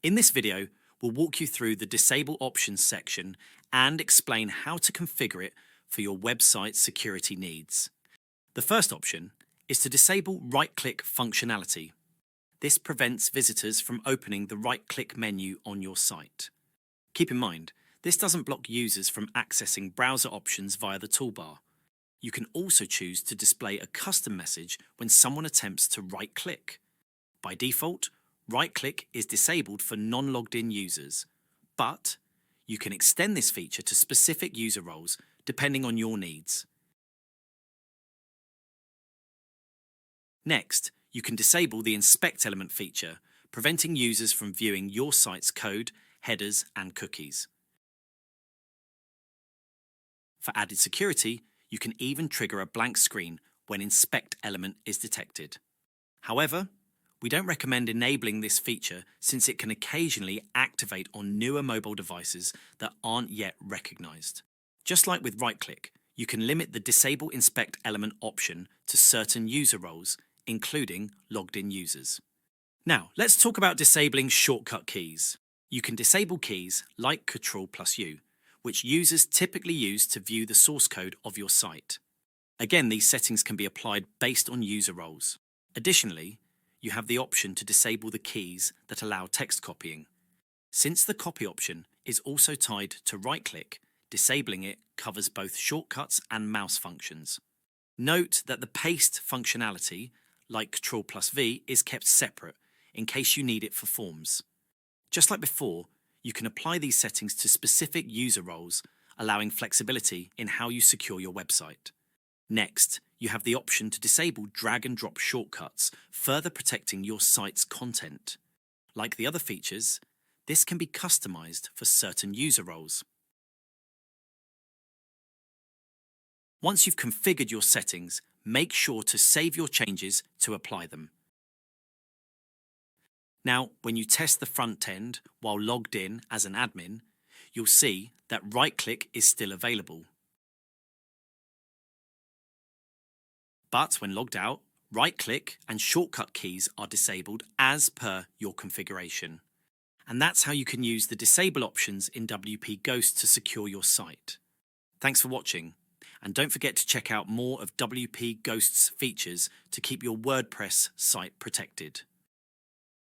In this video, we'll walk you through the Disable Options section and explain how to configure it for your website security needs. The first option is to disable right-click functionality. This prevents visitors from opening the right-click menu on your site. Keep in mind, this doesn't block users from accessing browser options via the toolbar. You can also choose to display a custom message when someone attempts to right-click. By default, right-click is disabled for non-logged-in users, but you can extend this feature to specific user roles depending on your needs. Next, you can disable the Inspect Element feature, preventing users from viewing your site's code, headers, and cookies. For added security, you can even trigger a blank screen when Inspect Element is detected. However, we don't recommend enabling this feature since it can occasionally activate on newer mobile devices that aren't yet recognized. Just like with right-click, you can limit the Disable Inspect Element option to certain user roles, including logged-in users. Now, let's talk about disabling shortcut keys. You can disable keys like Ctrl+U, which users typically use to view the source code of your site. Again, these settings can be applied based on user roles. Additionally, you have the option to disable the keys that allow text copying. Since the copy option is also tied to right-click, disabling it covers both shortcuts and mouse functions. Note that the paste functionality, like Ctrl+V, is kept separate in case you need it for forms. Just like before, you can apply these settings to specific user roles, allowing flexibility in how you secure your website. Next, you have the option to disable drag and drop shortcuts, further protecting your site's content. Like the other features, this can be customized for certain user roles. Once you've configured your settings, make sure to save your changes to apply them. Now, when you test the front end while logged in as an admin, you'll see that right-click is still available. But when logged out, right-click and shortcut keys are disabled as per your configuration. And that's how you can use the disable options in WP Ghost to secure your site. Thanks for watching, and don't forget to check out more of WP Ghost's features to keep your WordPress site protected.